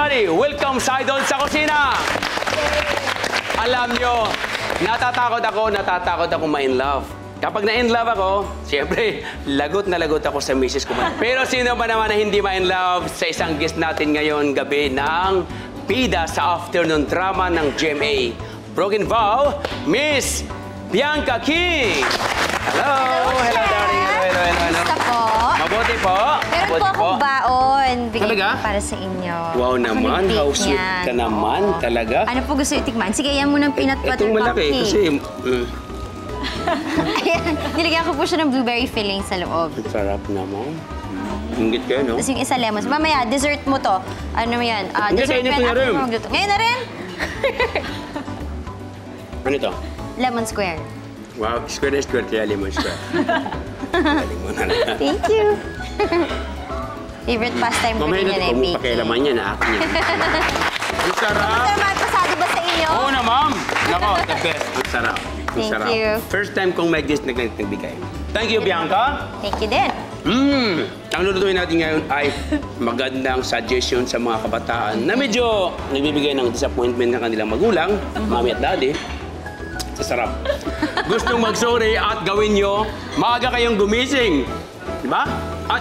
everybody! Welcome sa Idol sa Kusina! Alam nyo, natatakot ako ma-in love. Kapag na-in love ako, siyempre, lagot na lagot ako sa misis ko. Pero sino ba naman na hindi ma-in love sa isang guest natin ngayon gabi ng bida sa afternoon drama ng GMA? Broken Vow, Miss Bianca King! Hello! Hello, darling! Hello. Basta po. Mabuti po. Meron po akong baon. Bigay Talaga? ko para sa inyo. Wow naman, how Ako sweet yan. ka naman, Oo. talaga. Ano po gusto itikman? Sige, yan muna ng peanut butter Itong malaki, cupcake. kasi... Ayan, nilagyan ko po siya ng blueberry filling sa loob. Ang sarap naman. Ingit kayo, no? Tapos yung isa lemon. Mamaya, dessert mo to. Ano mo yan? Hindi, Dessert kainin ko na after rin. mo magluto. Ngayon na rin? Ano ito? Lemon square. Wow, square na square, kaya lemon square. Galing mo na lang. Thank you. Favorite pastime ko Mamaya din na yan ito, ay kung baking. pakialaman yan, akin yan. Ang sarap! Sir, magpasado ba sa inyo? Oo na, ma'am! Nako, the best. Ang sarap. Ang Thank sarap. you. First time kong may guest nagbigay. Thank you, Bianca. Thank you din. Ang lulutuin natin ngayon ay magandang suggestion sa mga kabataan na medyo nagbibigay ng disappointment ng kanilang magulang, mami at daddy. Sa sarap. Gustong mag-sorry at gawin nyo, maaga kayong gumising. Diba? At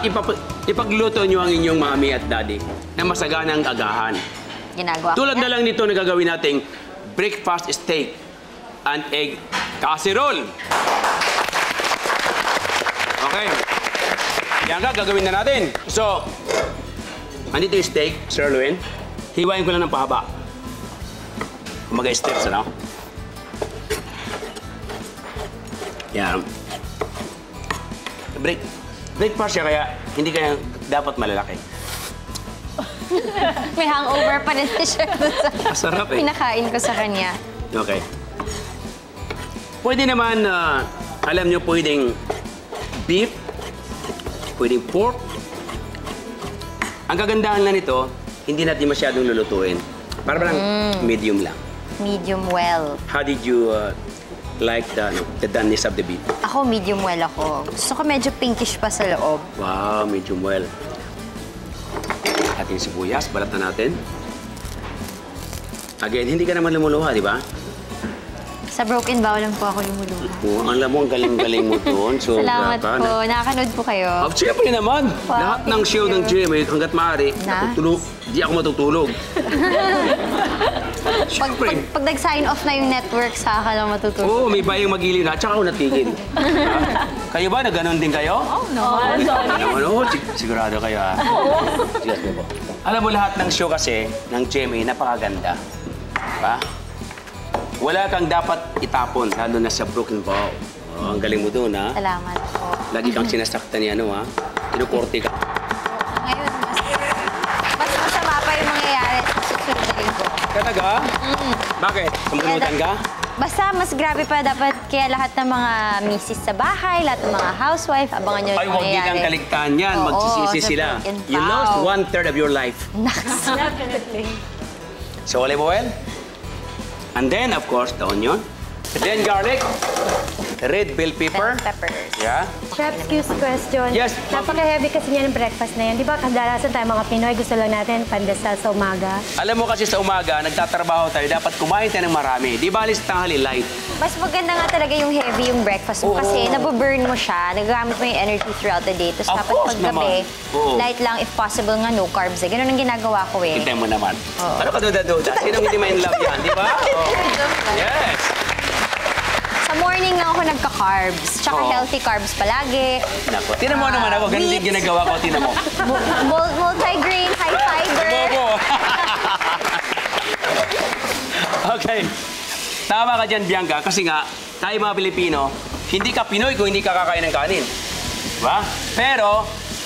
ipagluto nyo ang inyong mami at daddy na masaganang agahan. Ginagawa ko Tulad na yan. lang nito na gagawin nating breakfast steak and egg casserole. Okay. Yan ka, gagawin na natin. So, andito yung steak, sirloin. Hiwain ko lang ng pahaba. Mag-steps, ano? Yan. Breakfast siya, kaya hindi kaya dapat malalaki. May hangover pa rin siya sa Masarap eh. pinakain ko sa kanya. Okay. Pwede naman, alam nyo, pwedeng beef, pwedeng pork. Ang kagandahan lang nito, hindi natin masyadong lulutuin. Para lang medium lang. Medium well. How did you like the doneness of the beef? Ako, medium well ako. Gusto ko medyo pinkish pa sa loob. Wow, medium well. Ating sibuyas, balatan natin. Again, hindi ka naman lumuluha, di ba? Sa Broken Vow lang po ako lumuluha. Oh, alam mo, ang galing-galing mo doon. So, Salamat po. Nakakanood po kayo. Siyempre naman. Wow, Lahat ng thank show you. ng GMA, hanggat maaari, natutulog. Di ako matutulog. Pag nag-sign off na yung network, sa akin lang matutulog. Oo, may bayang magili na, tsaka ako natigil. Kayo ba? Naganon din kayo? Oh, no. Sigurado kayo, ha? Sige po. Alam mo, lahat ng show kasi, ng GMA, napakaganda. Diba? Wala kang dapat itapon, lalo na sa Broken Vow. Oh, ang galing mo doon, ha? Salamat po. Lagi kang sinasaktan ni ano, ha? Kinukorte ka. Ngayon, mas masama pa yung mangyayari sa susunod na linggo. Talaga? Bakit? Kumunutan ka? Basta mas grabe pa dapat kaya lahat ng mga misis sa bahay, lahat ng mga housewife, abangan nyo Ay, yung huwag din mangyayari. ang kaligtaan yan. Oo, Magsisisi sa sila. Broken You Vow. lost 1/3 of your life. Naks. So, olive oil. And then, of course, the onion. Then, garlic. Red bell pepper. Peppers. Yeah. Chef, excuse question. Yes. Napaka-heavy kasi niya ng breakfast na yan. Di ba kadalasan tayo mga Pinoy, gusto lang natin pandesal sa umaga. Alam mo kasi sa umaga, nagtatrabaho tayo, dapat kumain tayo ng marami. Di ba alis tanghali light? Mas maganda nga talaga yung heavy yung breakfast mo Oo. kasi nababurn mo siya, nagagamit mo yung energy throughout the day. Tapos Of dapat course paggabi, naman. Oo. light lang if possible nga no carbs eh. Ganun ang ginagawa ko eh. Kita mo naman. Oo. Ano ka duda-duda? Sinong hindi ma-in love yan? Di ba? Oh. Yes. Sa morning lang ako nagka-carbs. Tsaka Oo. healthy carbs palagi. Nako. Tinan mo naman ako. Ganun din Wheat. ginagawa ko. Tinan mo. Multi-grain, high fiber. Bobo. Okay. Tama ka dyan, Bianca. Kasi nga, tayo mga Pilipino, hindi ka Pinoy kung hindi ka kakain ng kanin. Diba? Pero,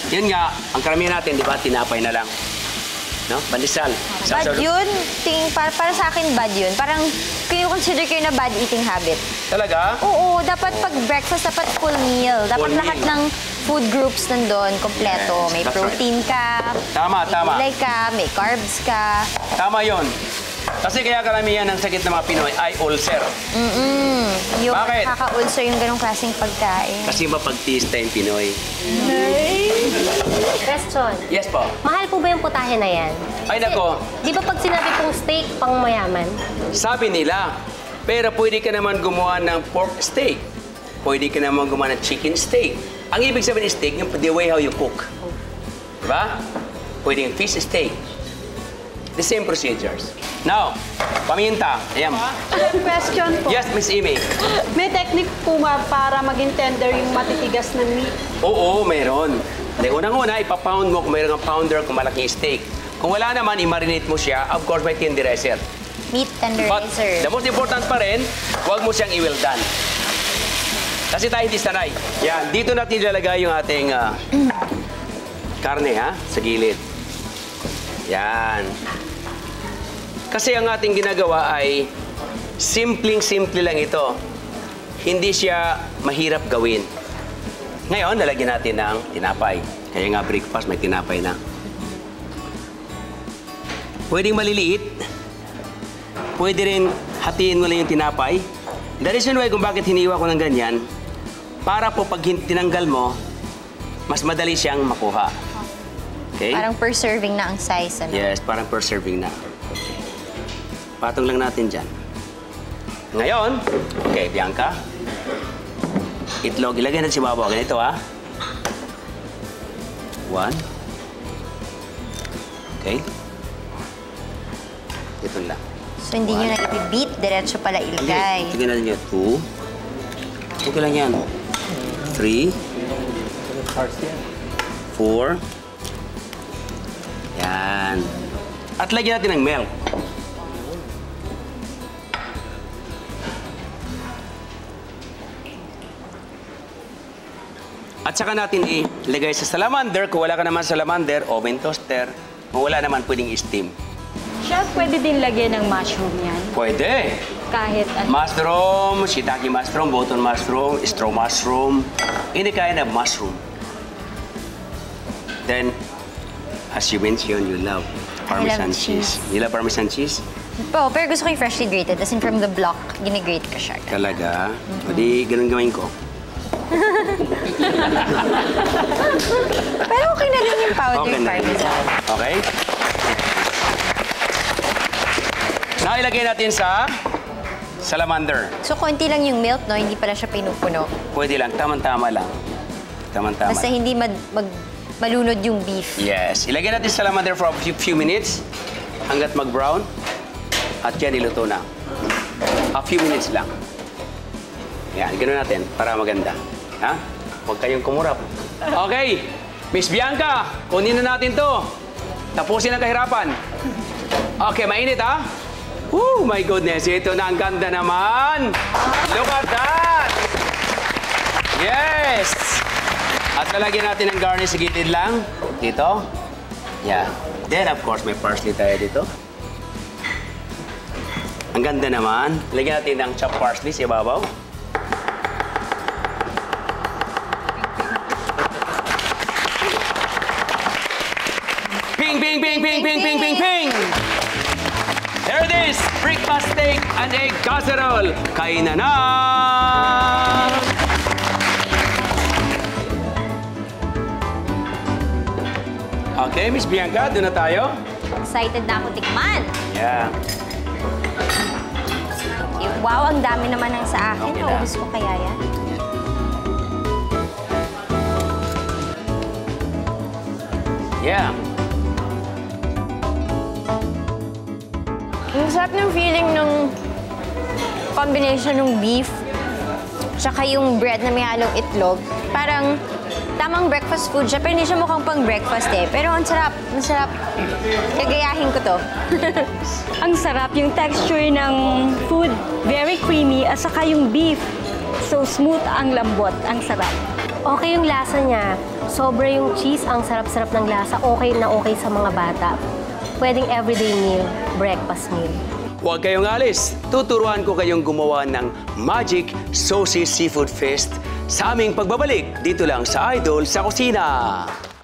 yun nga, ang karamihan natin, di ba, tinapay na lang. No? Pandesal. Bad yun. Para sa akin, bad yun. Parang consider ko yun na bad eating habit. Talaga? Oo, dapat pag breakfast, dapat full meal. Dapat Full lahat meal. ng food groups nandun, kompleto. Yes, May that's protein ka, Tama, may tama. gulay ka, may carbs ka. Tama yun. Kasi kaya karamihan ng sakit ng mga Pinoy ay ulcer. Yung Bakit? nakaka-ulcer yung ganong klaseng pagkain. Kasi mapagtista yung Pinoy. Question. Yes po. Mahal po ba yung putahe na yan? Ay nako, Di ba pag sinabi pong steak, pang mayaman? sabi nila, pero pwede ka naman gumawa ng pork steak. Pwede ka naman gumawa ng chicken steak. Ang ibig sabihin ng steak, yung the way how you cook. Diba? Pwede yung fish steak. The same procedures. Now, paminta. Ayan. Question po. Yes, Miss Amy. May technique po ba para maging tender yung matitigas na meat? Oo, meron. De, unang-una, ipapound mo kung mayroon kang pounder kung malaking steak. Kung wala naman, i-marinate mo siya. Of course, may tenderizer. Meat But tenderizer. the most important pa rin, huwag mo siyang i-well done. Kasi tayo hindi sanay. Yan, dito natin ilalagay yung ating karne, ha? Sa gilid. Yan. Kasi ang ating ginagawa ay simpleng-simple lang ito. Hindi siya mahirap gawin. Ngayon, lalagyan natin ng tinapay. Kaya nga breakfast, may tinapay na. Pwedeng maliliit. Pwede rin hatiin mo lang yung tinapay. The reason why kung bakit hiniwa ko ng ganyan, para po pag tinanggal mo, mas madali siyang makuha. Okay? Parang per serving na ang size, ano? Yes, parang per serving na. Patong lang natin dyan. Ngayon, okay, Bianca. Itlog, ilagay natin si Babaw. Ganito, ha? 1. Okay. Ito lang. So, hindi nyo na i-beat, diretso pala ilagay. Tignan natin yun. 2. Okay lang yan. 3. 4. Yan. At lagyan natin ng milk. At saka natin ilagay sa salamander. Kung wala ka naman salamander, oven toaster. Kung wala naman, pwedeng steam. Chef, pwede din lagyan ng mushroom yan. Pwede. Kahit ano. Mushroom, shiitake mushroom, button mushroom, straw mushroom, any kind of mushroom. Then, as you mentioned, you love Parmesan cheese. You love Parmesan cheese? Po, pero gusto ko yung freshly grated. As in, from the block, ginigrate ko siya. Talaga? O di, ganun gawin ko. Pero okay na rin yung powdered Okay na rin. parmesan. Okay? Now, ilagay natin sa salamander. So, konti lang yung milk, no? Hindi pala siya pinupuno. Pwede lang, tamang-tama lang. Tamang-tama. Basta hindi malunod yung beef. Yes. Ilagay natin sa salamander for a few minutes hanggat mag-brown. At yan, iluto na. A few minutes lang. Yan, ganoon natin para maganda. Ha? Huwag kayong kumurap. Okay. Miss Bianca, kunin na natin to. Tapusin ang kahirapan. Okay, mainit ha? Oh my goodness, ito na ang ganda naman. Look at that. Yes. At lalagyan natin ng garnish sa gilid lang. Dito. Yeah. Then, of course, may parsley tayo dito. Ang ganda naman. Lagyan natin ng chopped parsley sa ibabaw. Ping, ping, ping, ping, ping, ping, ping, ping! There it is! Breakfast steak and egg casserole. Kain na! Okay, Miss Bianca, doon na tayo. Excited na ako tikman. Yeah. Wow, ang dami naman ang sa akin. Okay na. Naubos ko kaya yan. Yeah. Ang sarap ng feeling ng combination ng beef tsaka yung bread na may halong itlog. Parang tamang breakfast food siya, pero hindi siya mukhang pang breakfast eh. Pero ang sarap, ang sarap. Gagayahin ko to. Ang sarap yung texture ng food. Very creamy. At saka yung beef. So smooth, ang lambot. Ang sarap. Okay yung lasa niya. Sobra yung cheese, ang sarap-sarap ng lasa. Okay na okay sa mga bata. Pwedeng everyday meal, breakfast meal. Huwag kayong alis. Tuturuan ko kayong gumawa ng Magic Saucy Seafood Feast sa aming pagbabalik dito lang sa Idol sa Kusina.